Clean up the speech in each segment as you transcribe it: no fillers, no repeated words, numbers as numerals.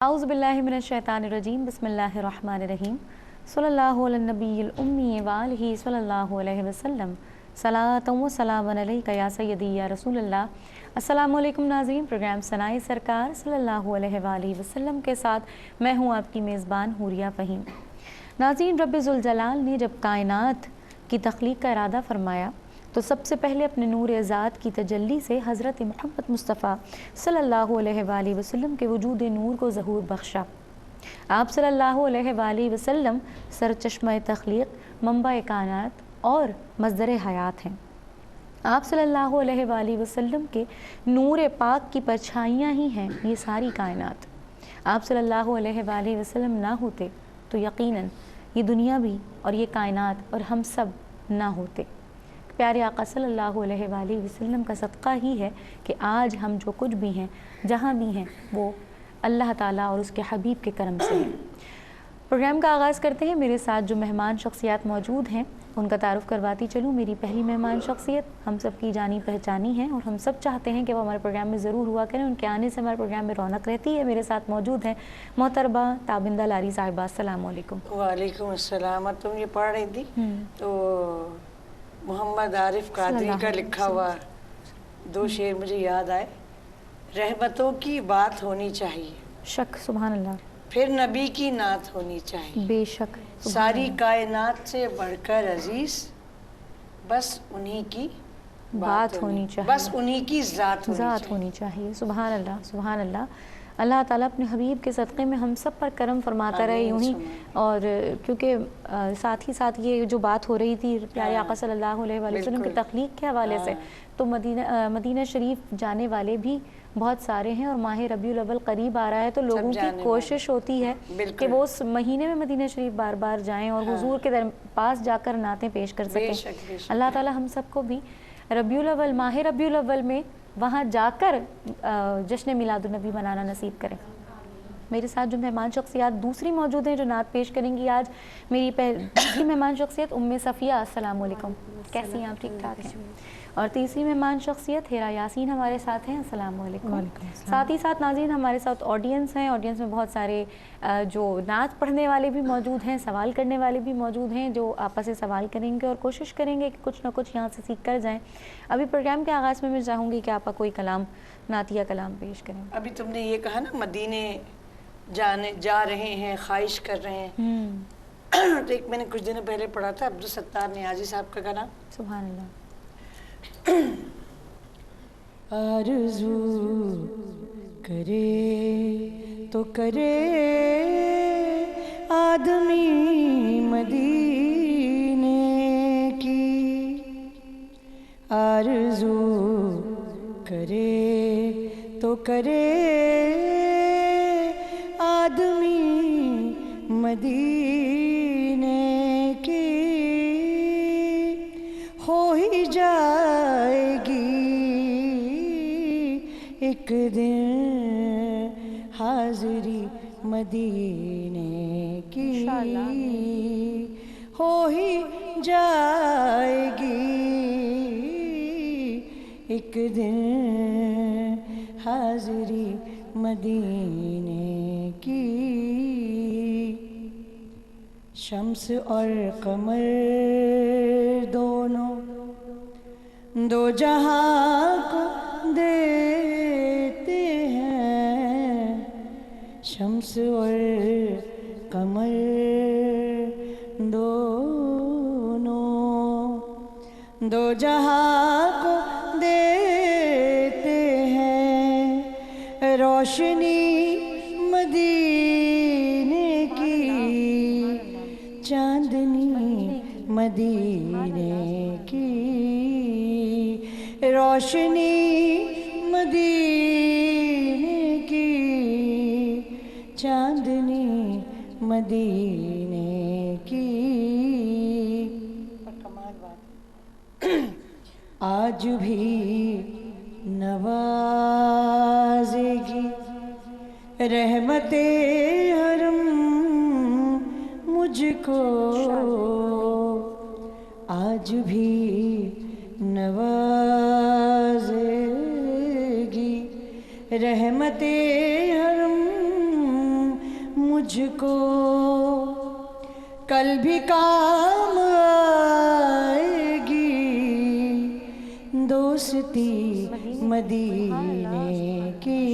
اعوذ باللہ من الشیطان الرجیم بسم اللہ الرحمن الرحیم صلی اللہ علی النبی الامی وآلہ صلی اللہ علیہ وسلم صلاۃ و سلام علیک یا سیدی یا رسول اللہ۔ السلام علیکم ناظرین، پروگرام ثنائے سرکار صلی اللہ علیہ وآلہ وسلم کے ساتھ میں ہوں آپ کی میزبان حوریہ فہیم۔ ناظرین، رب ذوالجلال نے جب کائنات کی تخلیق کا ارادہ فرمایا تو سب سے پہلے اپنے نور ذات کی تجلی سے حضرت محمد مصطفیٰ صلی اللہ علیہ وآلہ وسلم کے وجود نور کو ظہور بخشا۔ آپ صلی اللہ علیہ وآلہ وسلم سرچشمہ تخلیق، منبع کائنات اور مصدر حیات ہیں۔ آپ صلی اللہ علیہ وآلہ وسلم کے نور پاک کی پرچھائیاں ہی ہیں یہ ساری کائنات۔ آپ صلی اللہ علیہ وآلہ وسلم نہ ہوتے تو یقیناً یہ دنیا بھی اور یہ کائنات اور ہم سب نہ ہوتے۔ پیارے آقا صلی اللہ علیہ وآلہ وسلم کا صدقہ ہی ہے کہ آج ہم جو کچھ بھی ہیں، جہاں بھی ہیں، وہ اللہ تعالیٰ اور اس کے حبیب کے کرم سے ہیں۔ پروگرام کا آغاز کرتے ہیں۔ میرے ساتھ جو مہمان شخصیات موجود ہیں ان کا تعارف کرواتی چلوں۔ میری پہلی مہمان شخصیت ہم سب کی جانی پہچانی ہیں اور ہم سب چاہتے ہیں کہ وہ ہمارے پروگرام میں ضرور ہوا کریں، ان کے آنے سے ہمارے پروگرام میں رونق رہتی ہے۔ میرے ساتھ موجود ہیں محترمہ تابندہ لاری صاحبہ۔ السلام علیکم۔ وعلیکم السلام۔ تم یہ پڑھ رہی تھی تو محمد عارف قادری کا لکھا ہوا دو شعر مجھے یاد آئے۔ رحمتوں کی بات ہونی چاہیے، شک، سبحان اللہ، پھر نبی کی نعت ہونی چاہیے، بے شک، ساری کائنات سے بڑھ کر عزیز، بس انہی کی بات ہونی چاہیے، بس انہی کی ذات ہونی چاہیے۔ سبحان اللہ، سبحان اللہ۔ اللہ تعالیٰ اپنے حبیب کے صدقے میں ہم سب پر کرم فرماتا رہے یوں ہی۔ اور کیونکہ ساتھ ہی ساتھ یہ جو بات ہو رہی تھی پیارے آقا صلی اللہ علیہ وآلہ وسلم کی تخلیق کے حوالے سے، تو مدینہ شریف جانے والے بھی بہت سارے ہیں اور ماہ ربیع الاول قریب آ رہا ہے تو لوگوں کی کوشش ہوتی ہے کہ وہ اس مہینے میں مدینہ شریف بار بار جائیں اور حضور کے پاس جا کر نعتیں پیش کر سکیں۔ اللہ تعالیٰ ہم سب کو بھی ربیع الاول، ماہ ربیع الاول میں وہاں جا کر جشن میلاد النبی منانا نصیب کریں۔ میرے ساتھ جو مہمان شخصیات دوسری موجود ہیں جو نعت پیش کریں گی آج، میری دوسری مہمان شخصیت ام صفیہ۔ السلام علیکم، کیسی ہیں آپ؟ ٹھیک ٹھاک ہیں؟ اور تیسری مہمان شخصیت ہیرا یاسین ہمارے ساتھ ہیں۔ السلام علیکم۔ ساتھ ہی ساتھ ناظرین ہمارے ساتھ آڈینس ہیں، آڈینس میں بہت سارے جو نعت پڑھنے والے بھی موجود ہیں، سوال کرنے والے بھی موجود ہیں جو آپس سے سوال کریں گے اور کوشش کریں گے کہ کچھ نہ کچھ یہاں سے سیکھ کر جائیں۔ ابھی پروگرام کے آغاز میں چاہوں گی کہ آپ کا کوئی کلام، نعتیہ کلام پیش کریں۔ ابھی تم نے یہ کہا نا مدینے جا رہے ہیں، خواہش کر رہے ہیں، تو ایک میں نے کچھ دنوں پہلے پڑھا تھا عبدالستار نیازی صاحب کا گانا، سبحان اللہ۔ آرزو کرے تو کرے آدمی مدینے کی، آرزو کرے تو کرے آدمی مدینے کی، ہو ہی جائے گی ایک دن حاضری مدینے کی، ہو ہی جائے گی ایک دن حاضری مدینے کی، شمس اور قمر دونوں دو جہاں کو دیتے ہیں، شمس اور قمر دونوں دو جہاں کو دیتے ہیں، روشنی مدینے کی، چاندنی مدینے کی، روشنی مدینے کی، چاندنی مدینے کی۔ آج بھی نوازے گی رحمت حرم مجھ کو، آج بھی نوازے گی رحمت حرم مجھ کو کل بھی کام آئے گی دوستی مدینے کی،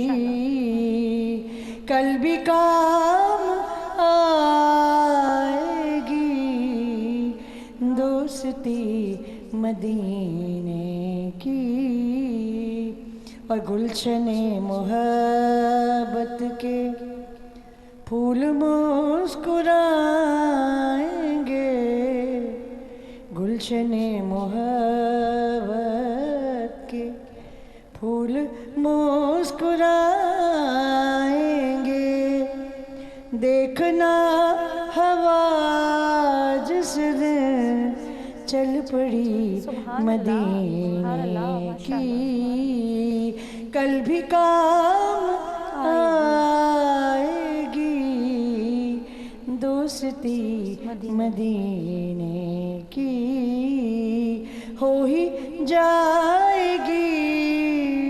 کل بھی کام آئے گی دوستی مدینے کی، اور گلشن محبت کے پھول مسکرائیں گے، گلشن محبت کے پھول مسکرائیں گے، دیکھنا ہوا جس دن چل پڑی مدینے کی، کل بھی کام آئے گی دوستی مدینے کی، ہو ہی جائے گی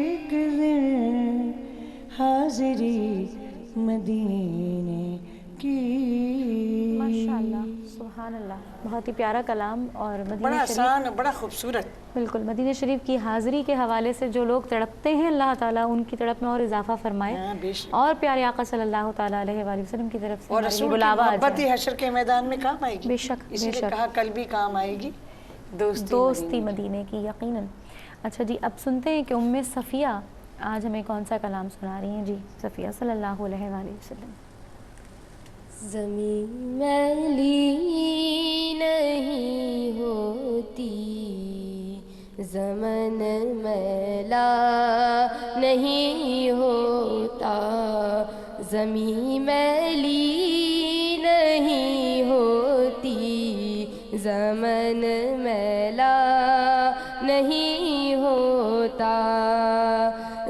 ایک دن حاضری مدینے کی۔ ماشاءاللہ، سبحان اللہ، بہت ہی پیارا کلام، اور بڑا مدینہ آسان، بڑا خوبصورت۔ بالکل، مدینہ شریف کی حاضری کے حوالے سے جو لوگ تڑپتے ہیں، اللہ تعالیٰ ان کی تڑپ میں اور اضافہ فرمائے، اور پیارے آقا صلی اللہ تعالیٰ علیہ وآلہ وسلم کی طرف سے اور رسول کی محبت ہی حشر کے میدان میں کام آئے گی، بے شک، اسی لیے کہا کل بھی کام آئے گی دوستی مدینے کی، یقیناً۔ اچھا جی، اب سنتے ہیں کہ ام صفیہ آج ہمیں کون سا کلام سنا رہی ہیں جی، صفیہ صلی اللہ علیہ وآلہ وسلم۔ زمین میلی نہیں ہوتی، زمن میلا نہیں ہوتا، زمین میلی نہیں ہوتی، زمن میلا نہیں ہوتا،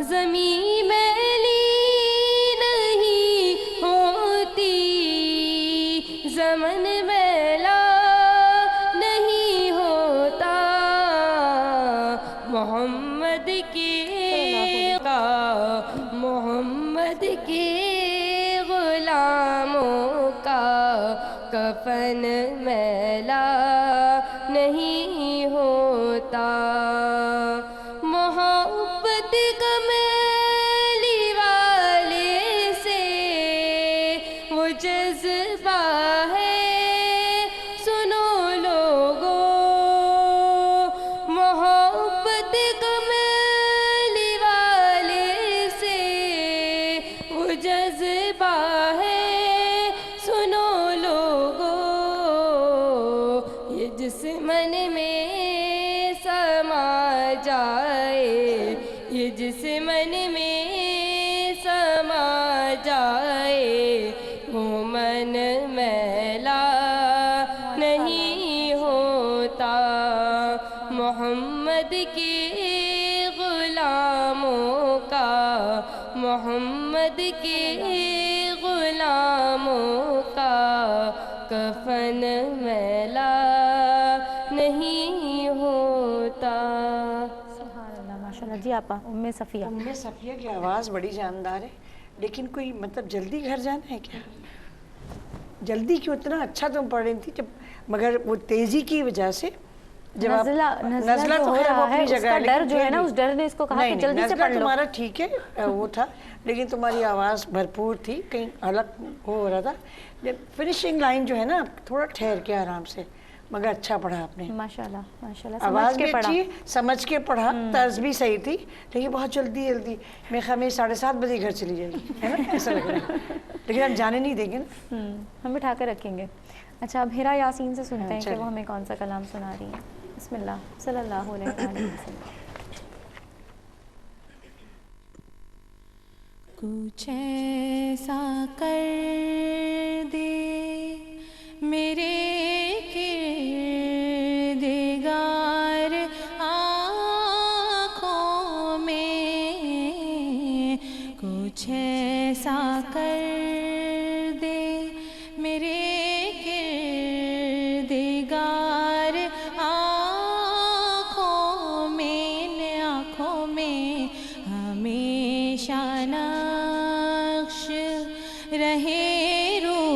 زمین میلی نہیں ہوتی، زمن میلا نہیں ہوتا، محمد کے محمد کے غلاموں کا کفن میلا نہیں ہوتا، محبت کا میلی والے سے وہ جذبہ ہے، سنو لوگو، محبت کا میلی والے سے وہ جذبہ ہے، سنو لوگو، یہ جس من میں سما جائے، یہ جس من میں سما جائے، وہ من میلا نہیں ہوتا، محمد کے غلاموں کا، محمد کے غلاموں کا کفن میلا نہیں ہوتا۔ سبحان اللہ، ماشاءاللہ جی۔ آپا ام صفیہ، ام صفیہ کی آواز بڑی جاندار ہے، لیکن کوئی مطلب جلدی گھر جانا ہے کیا؟ جلدی کیوں؟ اتنا اچھا تم پڑھ رہی تھی جب، مگر وہ تیزی کی وجہ سے جب نزلہ تو خیر وہ اپنی جگہ ہے، ڈر جو ہے نا، اس ڈر نے اس کو کہا کہ جلدی سے پڑھ لو۔ تمہارا ٹھیک ہے وہ تھا، لیکن تمہاری آواز بھرپور تھی، کہیں الگ ہو رہا تھا، فنیشنگ لائن جو ہے نا تھوڑا ٹھہر کے آرام سے، مگر اچھا پڑھا آپ نے، ماشاءاللہ ماشاءاللہ، آواز بھی اچھی، سمجھ کے پڑھا، طرز بھی صحیح تھی، لیکن بہت جلدی میں خیال میں 7:30 بجے گھر چلی جائے گی، ہے نا، ایسا لگ رہا ہے، لیکن ہم جانے نہیں دیں گے نا، ہم بٹھا کر رکھیں گے۔ اچھا، اب ہیرا یاسین سے سنتے ہیں کہ وہ ہمیں کون سا کلام سنا رہی ہیں۔ بسم اللہ، صلی اللہ علیہ وسلم۔ کچھ ایسا کر دے میرے کردگار آنکھوں میں، کچھ ایسا کر دے میرے کردگار آنکھوں میں ہمیشہ نقش رہے روح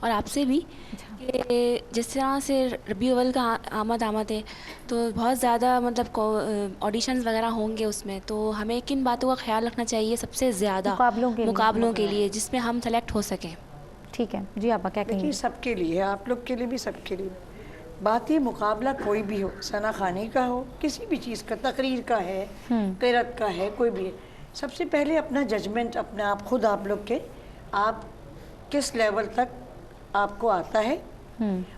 اور آپ سے بھی کہ جس طرح سے ربیع الاول کا آمد ہے تو بہت زیادہ مطلب آڈیشنز وغیرہ ہوں گے اس میں، تو ہمیں کن باتوں کا خیال رکھنا چاہیے سب سے زیادہ مقابلوں کے لیے جس میں ہم سلیکٹ ہو سکیں؟ ٹھیک ہے جی، آپ کیا کہیں گے؟ سب کے لیے، آپ لوگ کے لیے بھی، سب کے لیے بات یہ مقابلہ کوئی بھی ہو، ثنا خوانی کا ہو، کسی بھی چیز کا، تقریر کا ہے، قرأت کا ہے، کوئی بھی ہے، سب سے پہلے اپنا ججمنٹ اپنے آپ خود آپ لوگ کے، آپ کس لیول تک آپ کو آتا ہے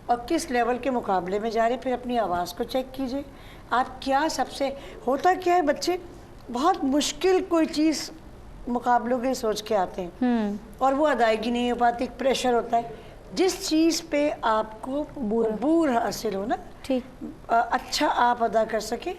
اور کس لیول کے مقابلے میں جا رہے ہیں، پھر اپنی آواز کو چیک کیجئے. آپ کیا سب سے ہوتا کیا ہے، بچے بہت مشکل کوئی چیز مقابلوں کے سوچ کے آتے ہیں اور وہ ادائیگی نہیں ہو پاتی، ایک پریشر ہوتا ہے. جس چیز پہ آپ کو عبور حاصل ہو نا، اچھا آپ ادا کر سکیں،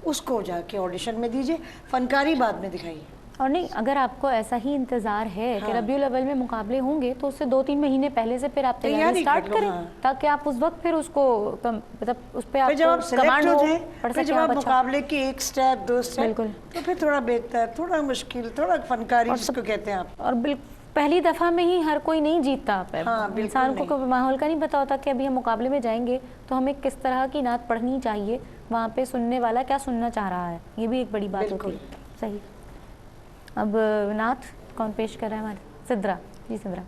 اس کو جا کے آڈیشن میں دیجئے، فنکاری بعد میں دکھائیے. اور نہیں، اگر آپ کو ایسا ہی انتظار ہے کہ ربیع الاول میں مقابلے ہوں گے تو اس سے 2-3 مہینے پہلے سے پھر آپ تیاری سٹارٹ کریں تاکہ آپ اس وقت پھر اس کو مطلب اس پہ آپ کو کمانڈ ہو پڑھ سکیں. جب آپ مقابلے کے 1 سٹیپ 2 سٹیپ تو پھر تھوڑا بہتر، تھوڑا مشکل، تھوڑا فنکاری جس کو کہتے ہیں آپ. اور پہلی دفعہ میں ہی ہر کوئی نہیں جیتتا. انسان کو ماحول کا نہیں پتا ہوتا کہ ابھی ہم مقابلے میں جائیں گے تو ہمیں کس طرح کی نعت پڑھنی چاہیے، وہاں پہ سننے والا کیا سننا چاہ رہا ہے، یہ بھی ایک بڑی بات ہوتی ہے. صحیح. اب نعت کون پیش کر رہا ہے ہمارے؟ سدرا جی، سدرا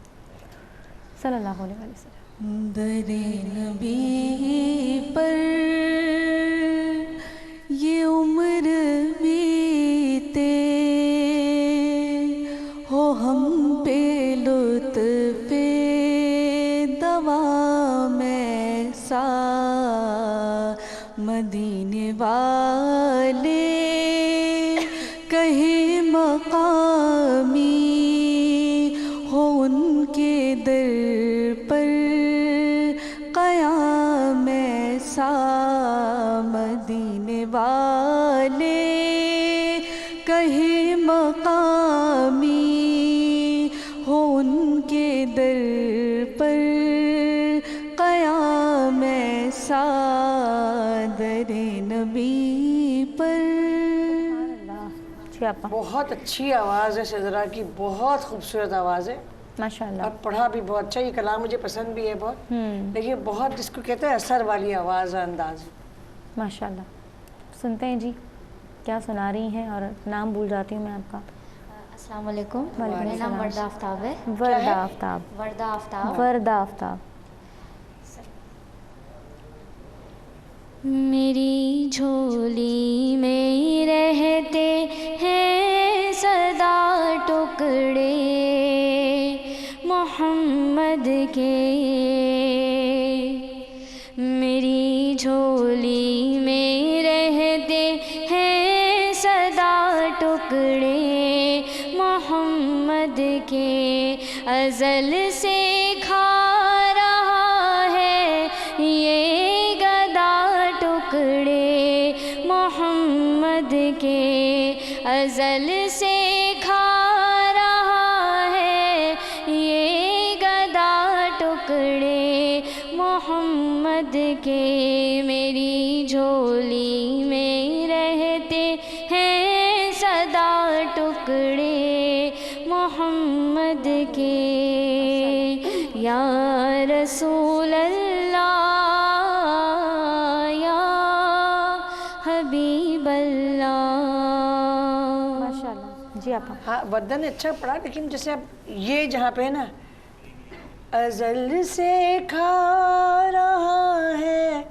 صلی اللہ علیہ وسلم. در نبی پر یہ عمر بیتے ہو، ہم پہ لطف دوام ایسا مدینے والے کہیں مقامی ہو، ان کے در پر قیام ایسا مدینے والے کہیں مقامی ہو، ان کے در پر قیام ایسا در نبی پر. بہت اچھی آواز ہے سدرا کی، بہت خوبصورت آواز ہے ماشاءاللہ، اور پڑھا بھی بہت اچھا. یہ کلام مجھے پسند بھی ہے بہت، لیکن بہت جس کو کہتے ہیں اثر والی آواز ہے، انداز. ماشاءاللہ. سنتے ہیں جی کیا سنا رہی ہیں، اور نام بھول جاتی ہوں میں آپ کا. السلام علیکم، میرا نام وردہ آفتاب ہے. وردہ آفتاب. وردہ آفتاب. وردہ آفتاب. میری جھولی میں رہتے ہیں سدا ٹکڑے محمد کے، میری جھولی میں رہتے ہیں سدا ٹکڑے محمد کے، ازل سے کھا رہا ہے یہ ٹکڑے محمد کے، ازل سے کھا رہا ہے یہ گدا ٹکڑے محمد کے، میری جھولی میں رہتے ہیں سدا ٹکڑے محمد کے. یا رسول اللہ حبیب اللہ. ماشاءاللہ جی. آپ ہاں وردہ نے اچھا پڑھا، لیکن جیسے اب یہ جہاں پہ نا ازل سے کھا رہا ہے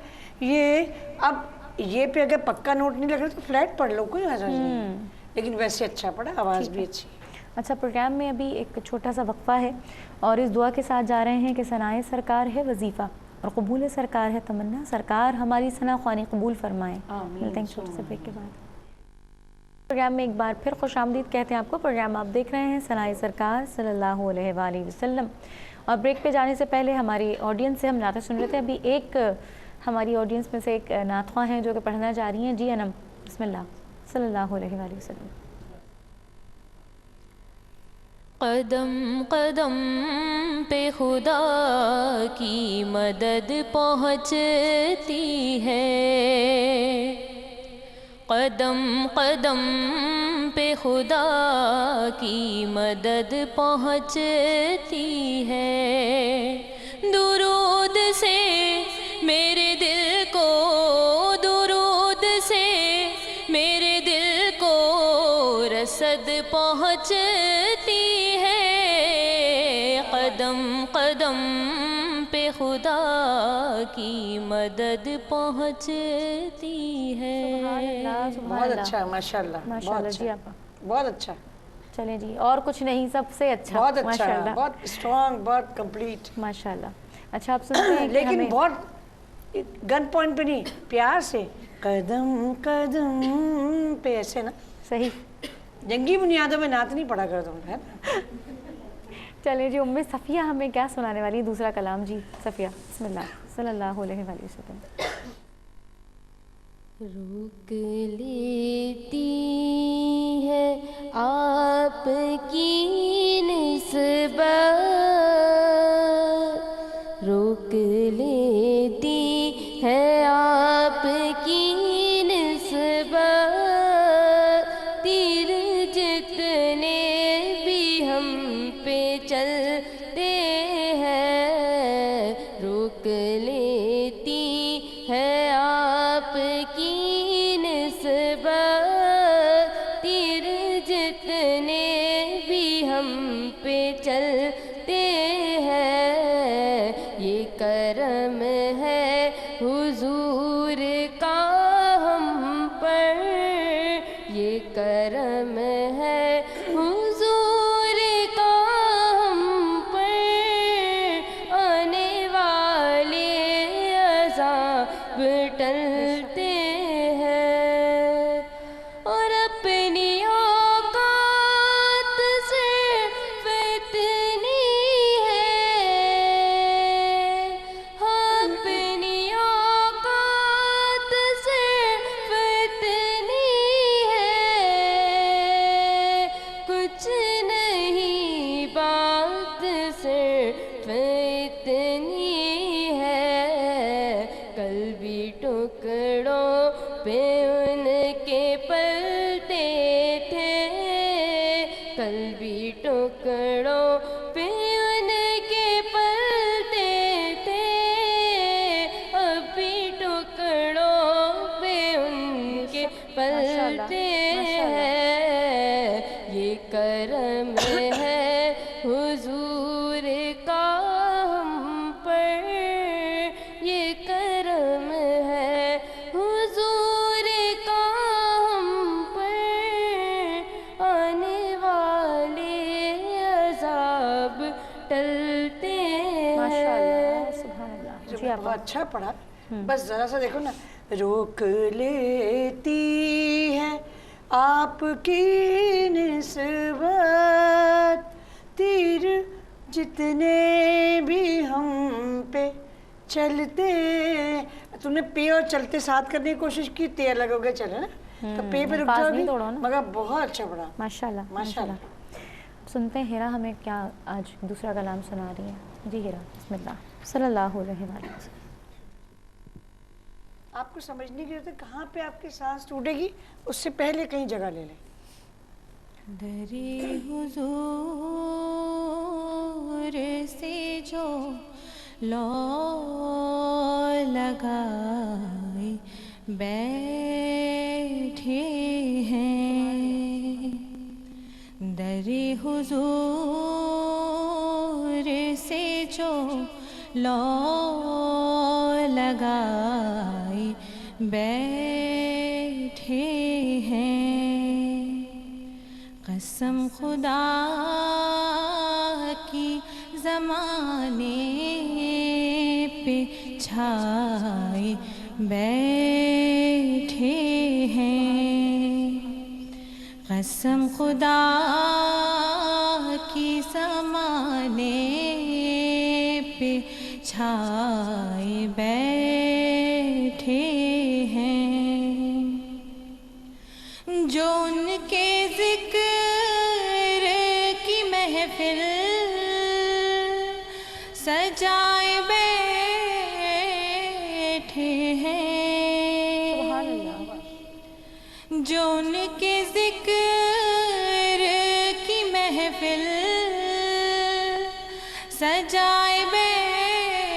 یہ، اب یہ پہ اگر پکا نوٹ نہیں لگ رہا تو فلیٹ پڑھ لو، کوئی حرج نہیں، لیکن ویسے اچھا پڑھا، آواز بھی اچھی. اچھا، پروگرام میں ابھی ایک چھوٹا سا وقفہ ہے اور اس دعا کے ساتھ جا رہے ہیں کہ ثنائے سرکار ہے وظیفہ اور قبول سرکار ہے تمنا، سرکار ہماری ثنا خوانی قبول فرمائیں. ملتے ہیں چھوٹے سے بریک کے بعد. پروگرام میں ایک بار پھر خوش آمدید کہتے ہیں آپ کو. پروگرام آپ دیکھ رہے ہیں ثنائے سرکار صلی اللہ علیہ وآلہ وسلم. اور بریک پہ جانے سے پہلے ہماری آڈینس سے ہم نعتیں سن رہے تھے. ابھی ایک ہماری آڈینس میں سے ایک نعت خواں ہیں جو کہ پڑھنا جا رہی ہیں. جی انم، بسم اللہ. صلی اللہ علیہ وآلہ وسلم. قدم قدم پہ خدا کی مدد پہنچتی ہے، قدم قدم پہ خدا کی مدد پہنچتی ہے، درود سے میرے دل کو، درود سے میرے دل کو رسد پہنچتی ہے، قدم قدم پہ خدا کی مدد پہنچتی ہے۔ بہت اچھا، ماشاءاللہ، ماشاءاللہ جی آپ بہت اچھا، چلیں جی، اور کچھ نہیں، سب سے اچھا، بہت اچھا، ماشاءاللہ بہت اسٹرانگ، بہت کمپلیٹ، ماشاءاللہ۔ اچھا آپ سنتے ہیں کہ لیکن ہمیں بہت گن پوائنٹ پہ نہیں، پیار سے قدم قدم پہ، ایسے نا، صحیح۔ جنگی بنیادوں میں نعت نہیں پڑھا کرتا ہوں، ہے نا؟ چلیں جی، ام صفیہ ہمیں کیا سنانے والی ہے؟ دوسرا کلام جی، صفیہ بسم اللہ صلی اللہ علیہ وآلہ وسلم۔ روک لیتی ہے آپ کی نسبت، روک لیتی ہے آپ کی نسبت، تیر جتنے بھی ہم پہ چلتے ہیں، روک لیتی ہے آپ کی نسبت، تیر جتنے بھی ہم پہ چلتے ہیں، یہ کرم ہے حضور کا ہم پر، یہ کرم ہے حضور کا ہم پر، آنے والے عذاب ٹلتے ہیں، اور اپنی اوقات صرف اتنی ہے، اپنی اوقات صرف اتنی ہے، کچھ نہیں بات صرف اتنی ہے، کل بھی ٹکڑوں پہ ان کے پلتے تھے، کل بھی ٹکڑوں پہ ان کے پلتے تھے، اب بھی ٹکڑوں پہ ان کے پلتے ہیں، یہ کرم ہے حضور کا ہم پر، یہ کرم ہے حضور کا ہم پر، آنے والے عذاب ٹلتے ہیں۔ ماشاءاللہ، سبحان اللہ جی، آپ بہت اچھا پڑھا، بس ذرا سا دیکھو نا، روک لیتی ہے آپ کی نسبت، تیر جتنے بھی ہم پہ چلتے، تم نے پے اور چلتے ساتھ کرنے کی کوشش کی، تے الگ ہو گئے چلے نا، تو پے پہ رک جاؤ گی، مگر بہت اچھا پڑھا، ماشاءاللہ ماشاءاللہ۔ سنتے ہیں ہیرا ہمیں کیا آج دوسرا کلام سنا رہی ہیں جی۔ ہیرا بسم اللہ صلی اللہ علیہ وآلہ وسلم۔ آپ کو سمجھنے کی ضرورت ہے کہاں پہ آپ کی سانس ٹوٹے گی، اس سے پہلے کہیں جگہ لے لیں۔ درِ حضور سے جو لو لگائے بیٹھے ہیں، درِ حضور سے جو لو لگائے بیٹھے ہیں، قسم خدا کی زمانے پہ چھائے بیٹھے ہیں، قسم خدا کی زمانے پہ چھائے بیٹھے ہیں، جو ان کے ذکر کی محفل سجائے بیٹھے ہیں، جو ان کے ذکر کی محفل سجائے بیٹھے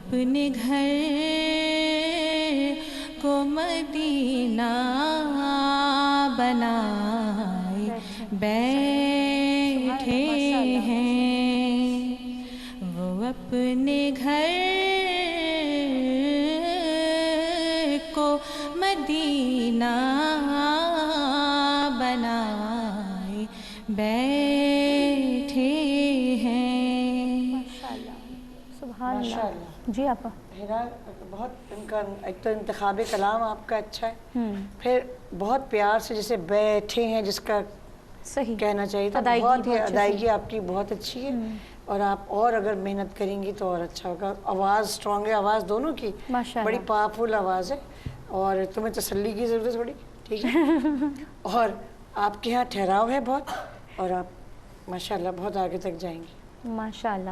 اپنے گھر کو مدینہ بنائے بیٹھے ہیں، وہ اپنے گھر کو مدینہ بنائے بیٹھے ہیں۔ سبحان ماشاء اللہ۔ اللہ۔ جی آپا، ہیرا بہت ان کا ایک تو انتخاب کلام آپ کا اچھا ہے، پھر بہت پیار سے جیسے بیٹھے ہیں جس کا صحیح کہنا چاہیے تھا، ادائیگی بہت ہی بہت اچھے سے۔ ادائیگی آپ کی بہت اچھی ہے، اور آپ اور اگر محنت کریں گی تو اور اچھا ہوگا۔ آواز اسٹرانگ ہے، آواز دونوں کی ماشاء بڑی اللہ۔ پاورفل آواز ہے، اور تمہیں تسلی کی ضرورت ہے تھوڑی، ٹھیک ہے؟ اور آپ کے یہاں ٹھہراؤ ہے بہت، اور آپ ماشاءاللہ بہت آگے تک جائیں گی۔ ماشاءاللہ۔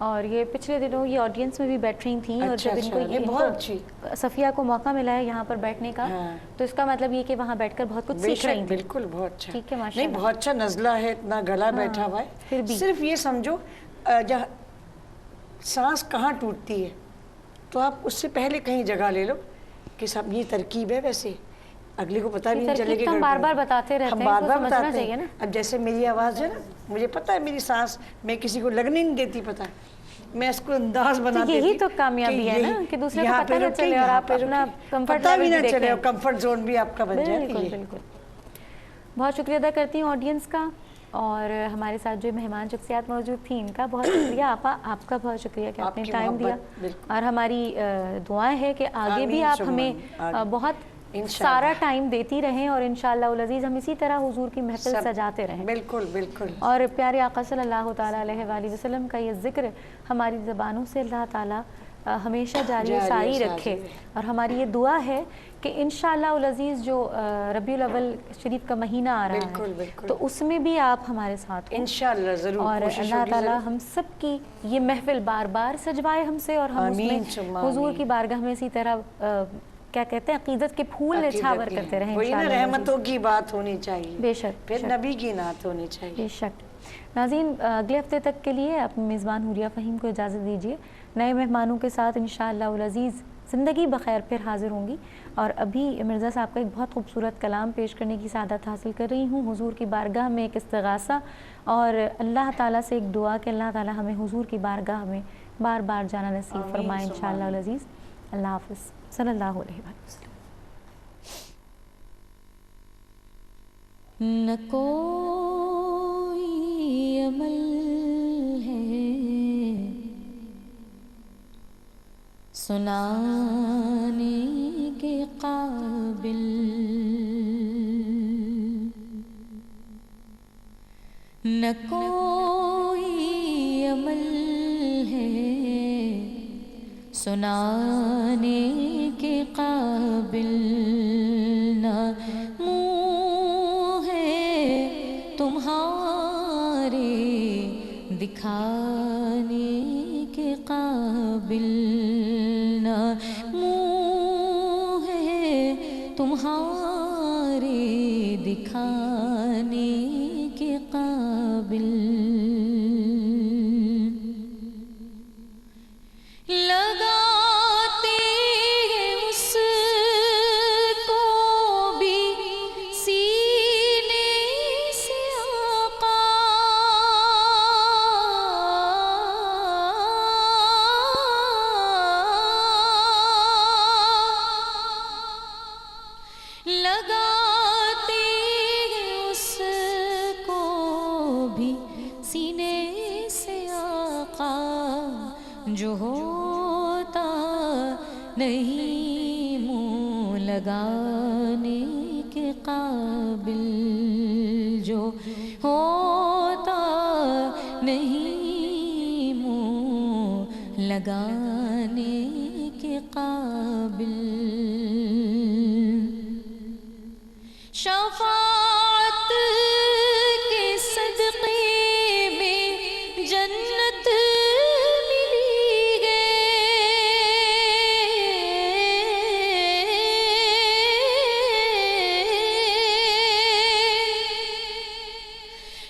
اور یہ پچھلے دنوں یہ آڈینس میں بھی بیٹھ رہی تھیں، اور اچھا جب ان کو اچھا، بہت اچھی، صفیہ کو موقع ملا ہے یہاں پر بیٹھنے کا، تو اس کا مطلب یہ کہ وہاں بیٹھ کر بہت کچھ سیکھ رہی تھیں۔ بالکل بہت اچھا، ٹھیک ہے، نہیں ماشاءاللہ۔ بہت اچھا نزلہ ہے، اتنا گلا بیٹھا ہوا پھر ہے، بھی صرف یہ سمجھو جہاں سانس کہاں ٹوٹتی ہے تو آپ اس سے پہلے کہیں جگہ لے لو کہ سب یہ ترکیب ہے، ویسے اگلے کو پتہ بھی نہیں چلے گا، ہم بار بار بتاتے رہتے ہم ہیں، بار اس کو بار سمجھنا بتاتے چاہیے ہیں۔ نا۔ اب جیسے میری آواز ہے نا، مجھے پتہ ہے میری سانس میں کسی کو لگنے نہیں دیتی، پتہ ہے میں اس کو انداز بنا دیتی، یہی تو کامیابی ہے نا کہ دوسرے کو پتہ نہ چلے اور آپ اپنا کمفرٹ پتہ بھی لیول نہ بھی چلے، اور دیکھیں۔ کمفرٹ زون بھی آپ کا بن جائے۔ بالکل بالکل۔ بہت شکریہ ادا کرتی ہوں آڈینس کا، اور ہمارے ساتھ جو مہمان شخصیات موجود تھیں ان کا بہت شکریہ۔ آپا آپ کا بہت شکریہ کہ آپ نے ٹائم دیا، اور ہماری دعائیں ہے کہ آگے بھی آپ ہمیں بہت سارا ٹائم دیتی رہیں، اور انشاءاللہ العزیز ہم اسی طرح حضور کی محفل سجاتے رہیں۔ بالکل بالکل۔ اور پیارے آقا صلی اللہ تعالیٰ علیہ وآلہ وسلم کا یہ ذکر ہماری زبانوں سے اللہ تعالیٰ ہمیشہ جاری و ساری رکھے، اور ہماری یہ دعا ہے کہ انشاءاللہ العزیز جو ربیع الاول شریف کا مہینہ آ رہا ہے تو اس میں بھی آپ ہمارے ساتھ ہوں انشاءاللہ، ضرور، اور اللہ تعالیٰ ہم سب کی یہ محفل بار بار سجوائے ہم سے، اور ہم اس میں حضور کی بارگاہ میں اسی طرح کیا کہتے ہیں عقیدت کے پھول نچھاور کرتے رہیں انشاءاللہ۔ رحمتوں کی بات ہونی چاہیے، بے شک، پھر نبی کی نعت ہونی چاہیے۔ بے شک۔ ناظرین، اگلے ہفتے تک کے لیے اپنی میزبان حوریہ فہیم کو اجازت دیجیے، نئے مہمانوں کے ساتھ انشاءاللہ العزیز زندگی بخیر پھر حاضر ہوں گی، اور ابھی مرزا صاحب کا ایک بہت خوبصورت کلام پیش کرنے کی سعادت حاصل کر رہی ہوں، حضور کی بارگاہ میں ایک استغاثہ، اور اللہ تعالیٰ سے ایک دعا کہ اللہ تعالیٰ ہمیں حضور کی بارگاہ میں بار بار جانا نصیب فرمائے انشاءاللہ العزیز۔ اللہ حافظ، صلی اللہ علیہ وسلم۔ نہ کوئی عمل ہے سنانے کے قابل، نہ کوئی عمل ہے سنانے کے قابل، نہ منہ ہے تمہارے دکھانے کے قابل، نہ منہ ہے تمہارے دکھانے کے قابل، لگاتے اس کو بھی سینے سے آقا، لگاتے اس کو بھی سینے سے آقا، جو ہوتا نہیں منہ لگانے کے قابل، جو ہوتا نہیں منہ لگانے کے قابل، شفاعت کے صدقے میں جنت ملی ہے،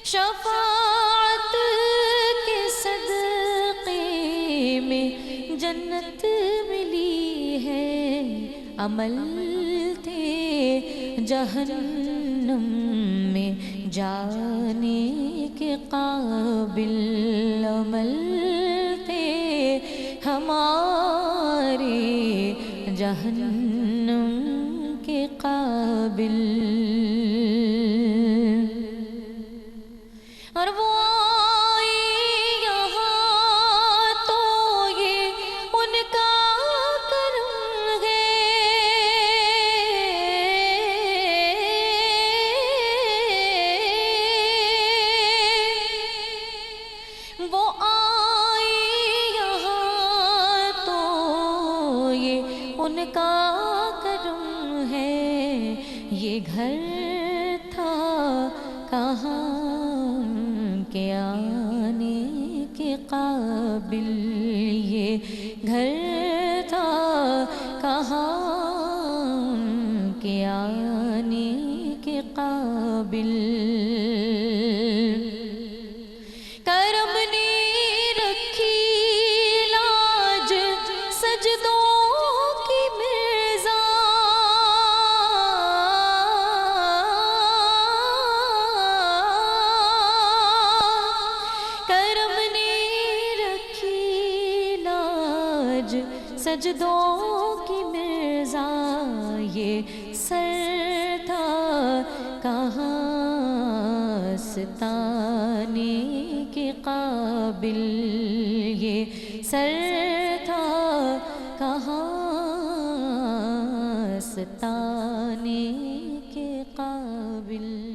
شفاعت کے صدقے میں جنت ملی ہے، عمل تھے جہنم میں جانے کے قابل، عمل تھے ہمارے جہنم کے قابل، اور وہ ان کا کرم ہے، یہ گھر تھا کہاں کے آنے کے قابل، یہ گھر تھا کہاں کے آنے کے قابل، کرم نے رکھی لاج سجدوں سجدوں کی مرزا، یہ سر تھا کہاں ستانے کے قابل، یہ سر تھا کہاں ستانے کے قابل۔